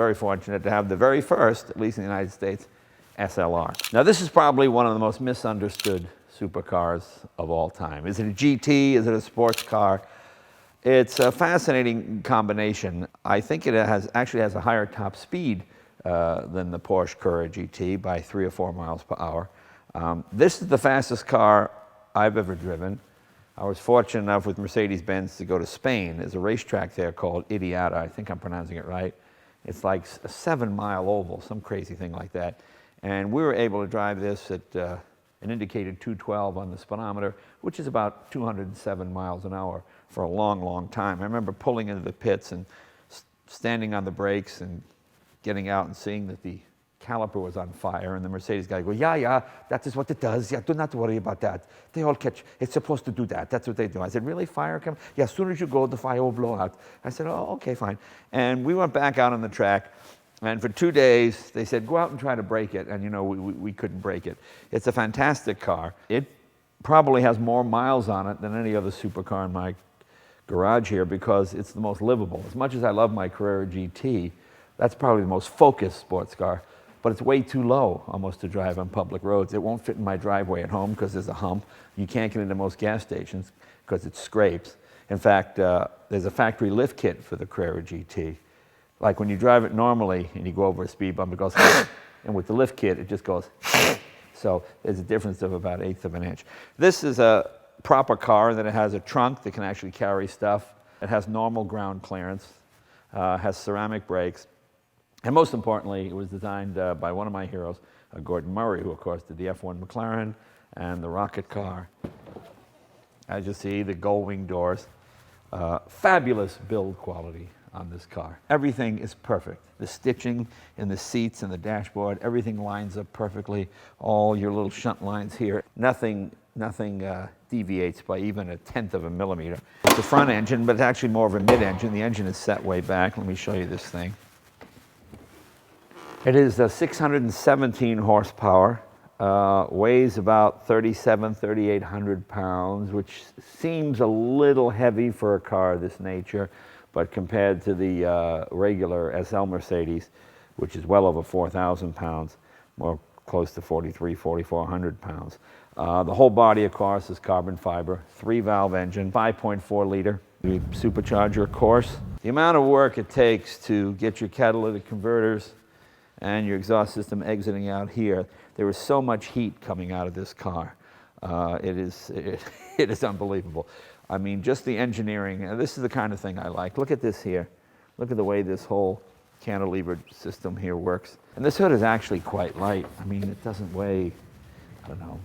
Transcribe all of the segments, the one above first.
very fortunate to have the very first, at least in the United States, SLR. Now this is probably one of the most misunderstood supercars of all time. Is it a GT? Is it a sports car? It's a fascinating combination. I think it actually has a higher top speed than the Porsche Carrera GT by 3 or 4 miles per hour. This is the fastest car I've ever driven. I was fortunate enough with Mercedes-Benz to go to Spain. There's a racetrack there called Idiata. I think I'm pronouncing it right. It's like a 7-mile oval, some crazy thing like that. And we were able to drive this at an indicated 212 on the speedometer, which is about 207 miles an hour for a long, long time. I remember pulling into the pits and standing on the brakes and getting out and seeing that the caliper was on fire, and the Mercedes guy go, yeah, that is what it does. Yeah, do not worry about that. They all catch, it's supposed to do that. That's what they do. I said, really, fire come? Yeah, as soon as you go, the fire will blow out. I said, oh, okay, fine. And we went back out on the track, and for 2 days, they said, go out and try to break it, and you know, we couldn't break it. It's a fantastic car. It probably has more miles on it than any other supercar in my garage here because it's the most livable. As much as I love my Carrera GT, that's probably the most focused sports car, but it's way too low almost to drive on public roads. It won't fit in my driveway at home because there's a hump. You can't get into most gas stations because it scrapes. In fact, there's a factory lift kit for the Carrera GT. Like when you drive it normally and you go over a speed bump, it goes, and with the lift kit, it just goes. So there's a difference of about 1/8 of an inch. This is a proper car that it has a trunk that can actually carry stuff. It has normal ground clearance, has ceramic brakes. And most importantly, it was designed by one of my heroes, Gordon Murray, who of course did the F1 McLaren and the rocket car. As you see, the gull wing doors. Fabulous build quality on this car. Everything is perfect. The stitching in the seats and the dashboard, everything lines up perfectly. All your little shunt lines here. Nothing deviates by even 1/10 of a millimeter. It's a front engine, but it's actually more of a mid-engine. The engine is set way back. Let me show you this thing. It is 617 horsepower, weighs about 3,800 pounds, which seems a little heavy for a car of this nature, but compared to the regular SL Mercedes, which is well over 4,000 pounds, more close to 4,400 pounds. The whole body, of course, is carbon fiber, 3-valve engine, 5.4 liter supercharger, of course. The amount of work it takes to get your catalytic converters and your exhaust system exiting out here, there is so much heat coming out of this car. It is unbelievable. I mean, just the engineering, this is the kind of thing I like. Look at this here. Look at the way this whole cantilever system here works. And this hood is actually quite light. I mean, it doesn't weigh, I don't know,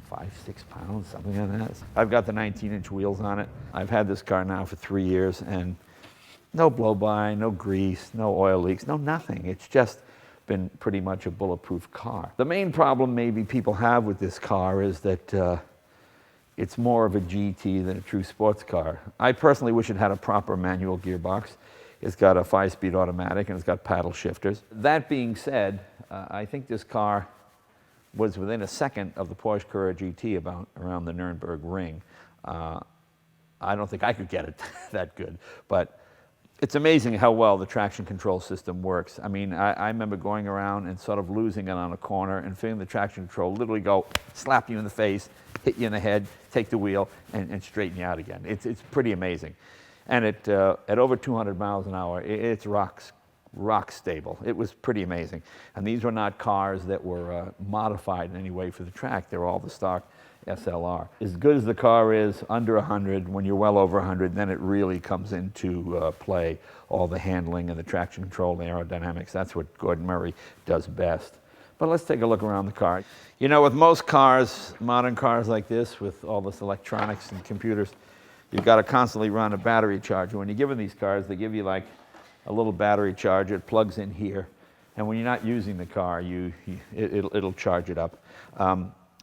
5, 6 pounds, something like that. I've got the 19-inch wheels on it. I've had this car now for 3 years, and no blow-by, no grease, no oil leaks, no nothing. It's just been pretty much a bulletproof car. The main problem maybe people have with this car is that it's more of a GT than a true sports car. I personally wish it had a proper manual gearbox. It's got a 5-speed automatic and it's got paddle shifters. That being said, I think this car was within a second of the Porsche Carrera GT around the Nürburgring ring. I don't think I could get it that good, but it's amazing how well the traction control system works. I mean, I remember going around and sort of losing it on a corner and feeling the traction control literally go slap you in the face, hit you in the head, take the wheel, and straighten you out again. It's pretty amazing. And at over 200 miles an hour, it's rock stable. It was pretty amazing. And these were not cars that were modified in any way for the track. They were all the stock SLR. As good as the car is, under 100, when you're well over 100, then it really comes into play, all the handling and the traction control, the aerodynamics. That's what Gordon Murray does best. But let's take a look around the car. You know, with most cars, modern cars like this, with all this electronics and computers, you've got to constantly run a battery charger. When you're given these cars, they give you like a little battery charger. It plugs in here. And when you're not using the car, it'll charge it up.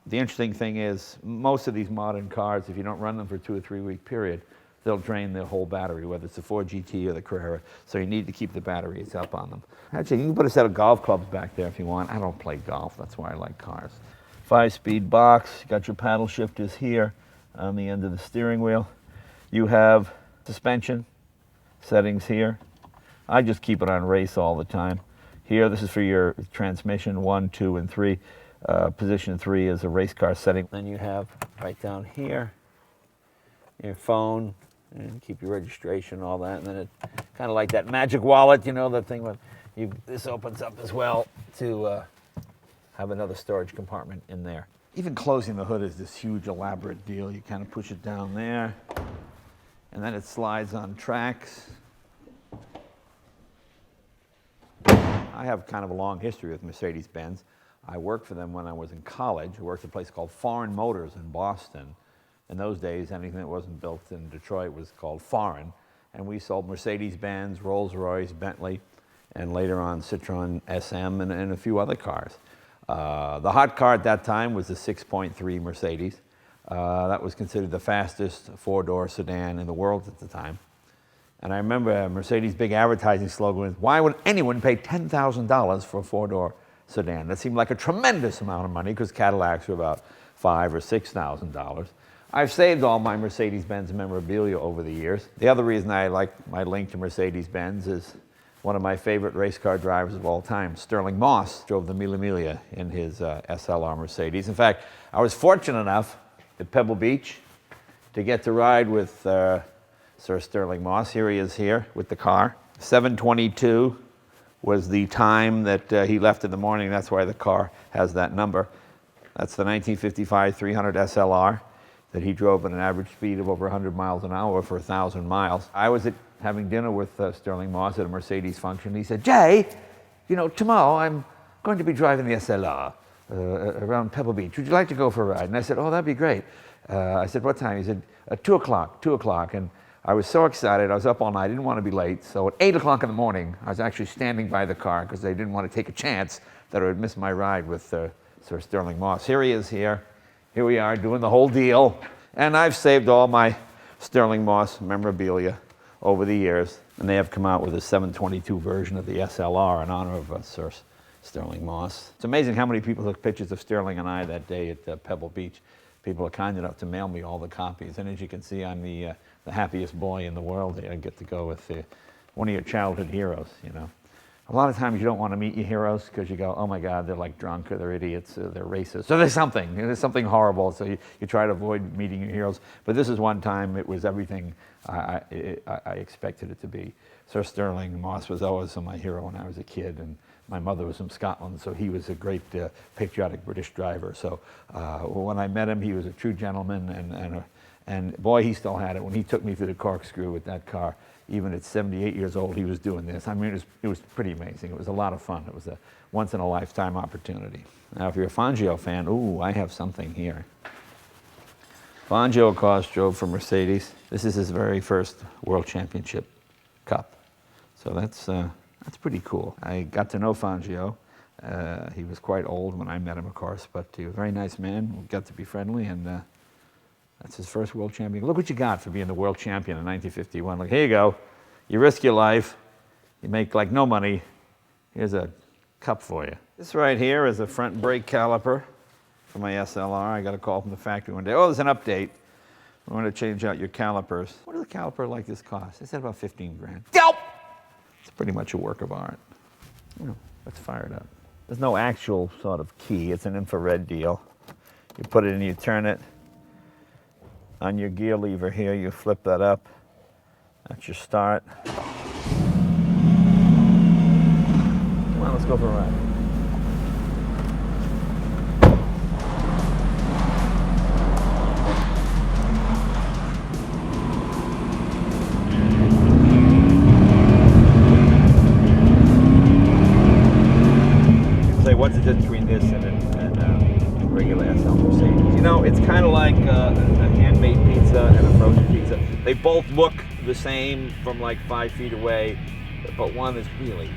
The interesting thing is, most of these modern cars, if you don't run them for a 2 or 3 week period, they'll drain their whole battery, whether it's the Ford GT or the Carrera. So you need to keep the batteries up on them. Actually, you can put a set of golf clubs back there if you want. I don't play golf, that's why I like cars. 5-speed box, you got your paddle shifters here on the end of the steering wheel. You have suspension settings here. I just keep it on race all the time. Here, this is for your transmission, 1, 2, and 3. Position 3 is a race car setting. Then you have right down here your phone, and keep your registration, all that. And then it kind of like that magic wallet, you know, that thing with you. This opens up as well to have another storage compartment in there. Even closing the hood is this huge elaborate deal. You kind of push it down there, and then it slides on tracks. I have kind of a long history with Mercedes-Benz. I worked for them when I was in college. I worked at a place called Foreign Motors in Boston. In those days, anything that wasn't built in Detroit was called foreign. And we sold Mercedes-Benz, Rolls-Royce, Bentley, and later on Citroen SM and a few other cars. The hot car at that time was the 6.3 Mercedes. That was considered the fastest four-door sedan in the world at the time. And I remember Mercedes' big advertising slogan was, "Why would anyone pay $10,000 for a four-door sedan?" That seemed like a tremendous amount of money because Cadillacs were about $5,000 or $6,000. I've saved all my Mercedes-Benz memorabilia over the years. The other reason I like my link to Mercedes-Benz is one of my favorite race car drivers of all time, Sterling Moss, drove the Mille Miglia in his SLR Mercedes. In fact, I was fortunate enough at Pebble Beach to get to ride with Sir Sterling Moss. Here he is here with the car. 7:22 was the time that he left in the morning. That's why the car has that number. That's the 1955 300 SLR that he drove at an average speed of over 100 miles an hour for 1,000 miles. I was having dinner with Sterling Moss at a Mercedes function. He said, "Jay, you know, tomorrow I'm going to be driving the SLR around Pebble Beach. Would you like to go for a ride?" And I said, "Oh, that'd be great." I said, "What time?" He said, 2 o'clock, 2 o'clock. And I was so excited. I was up all night. I didn't want to be late. So at 8 o'clock in the morning, I was actually standing by the car because I didn't want to take a chance that I would miss my ride with Sir Sterling Moss. Here he is here. Here we are doing the whole deal. And I've saved all my Sterling Moss memorabilia over the years. And they have come out with a 722 version of the SLR in honor of Sir Sterling Moss. It's amazing how many people took pictures of Sterling and I that day at Pebble Beach. People are kind enough to mail me all the copies. And as you can see, I'm the happiest boy in the world. I get to go with one of your childhood heroes, you know. A lot of times you don't want to meet your heroes because you go, "Oh my God, they're like drunk, or they're idiots, or they're racist, or there's something horrible." So you try to avoid meeting your heroes. But this is one time it was everything I expected it to be. Sir Sterling Moss was always my hero when I was a kid, and my mother was from Scotland, so he was a great patriotic British driver. So when I met him, he was a true gentleman, and boy, he still had it. When he took me through the corkscrew with that car, even at 78 years old, he was doing this. I mean, it was pretty amazing. It was a lot of fun. It was a once-in-a-lifetime opportunity. Now, if you're a Fangio fan, ooh, I have something here. Fangio, of course, drove for Mercedes. This is his very first World Championship Cup. So that's pretty cool. I got to know Fangio. He was quite old when I met him, of course, but he was a very nice man. We got to be friendly, and that's his first world champion. Look what you got for being the world champion in 1951. Like, here you go. You risk your life. You make like no money. Here's a cup for you. This right here is a front brake caliper for my SLR. I got a call from the factory one day. "Oh, there's an update. We want to change out your calipers." What does a caliper like this cost? They said about 15 grand. Yelp! It's pretty much a work of art. You know, let's fire it up. There's no actual sort of key. It's an infrared deal. You put it in, you turn it. On your gear lever here, you flip that up. That's your start. Come on, let's go for a ride. Say, what's the difference between this and a regular SL Mercedes? You know, it's kind of like a handmade pizza and a frozen pizza. They both look the same from like 5 feet away, but one is really.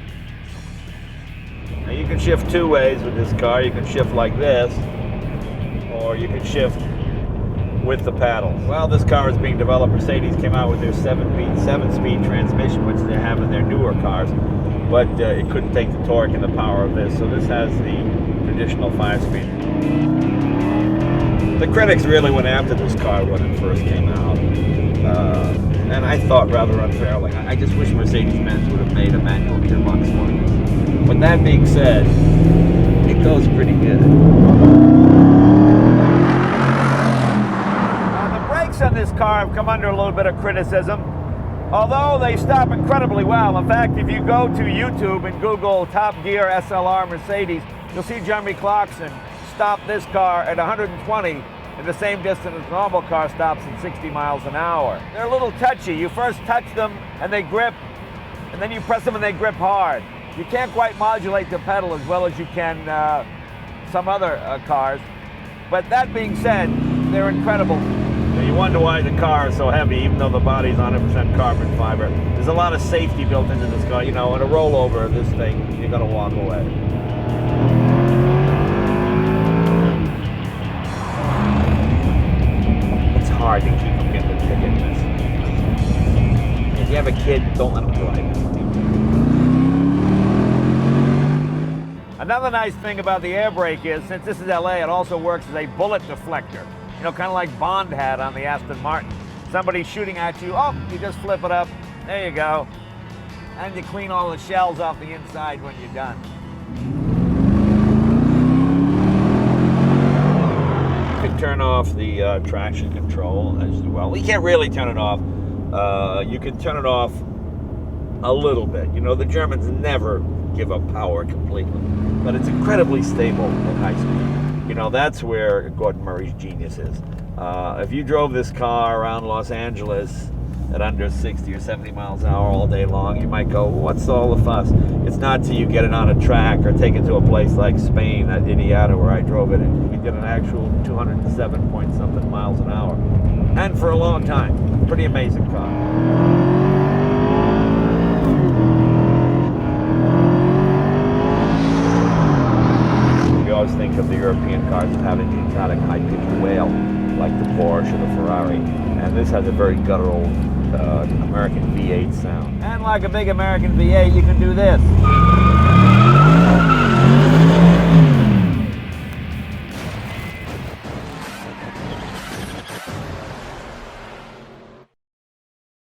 Now you can shift two ways with this car. You can shift like this, or you can shift with the paddles. While this car is being developed, Mercedes came out with their 7-speed transmission, which they have in their newer cars, but it couldn't take the torque and the power of this, so this has the traditional 5-speed. The critics really went after this car when it first came out. And I thought rather unfairly. I just wish Mercedes-Benz would have made a manual gearbox for it. But that being said, it goes pretty good. The brakes on this car have come under a little bit of criticism, although they stop incredibly well. In fact, if you go to YouTube and Google Top Gear SLR Mercedes, you'll see Jeremy Clarkson stop this car at 120 in the same distance as a normal car stops at 60 miles an hour. They're a little touchy. You first touch them and they grip, and then you press them and they grip hard. You can't quite modulate the pedal as well as you can some other cars. But that being said, they're incredible. You wonder why the car is so heavy, even though the body's 100% carbon fiber. There's a lot of safety built into this car. You know, in a rollover of this thing, you're gonna walk away. It's hard to keep them getting the ticket. If you have a kid, don't let them drive. Another nice thing about the air brake is, since this is LA, it also works as a bullet deflector. You know, kind of like Bond had on the Aston Martin. Somebody's shooting at you, oh, you just flip it up, there you go. And you clean all the shells off the inside when you're done. You can turn off the traction control as well. You can't really turn it off. You can turn it off a little bit. You know, the Germans never give up power completely, but it's incredibly stable at high speed. You know, that's where Gordon Murray's genius is. If you drove this car around Los Angeles at under 60 or 70 miles an hour all day long, you might go, what's all the fuss? It's not till you get it on a track or take it to a place like Spain, at Indiana, where I drove it, and you get an actual 207 point something miles an hour. And for a long time. Pretty amazing car. Always think of the European cars as having the exotic high-pitched wail like the Porsche or the Ferrari, and this has a very guttural American V8 sound. And like a big American V8, you can do this.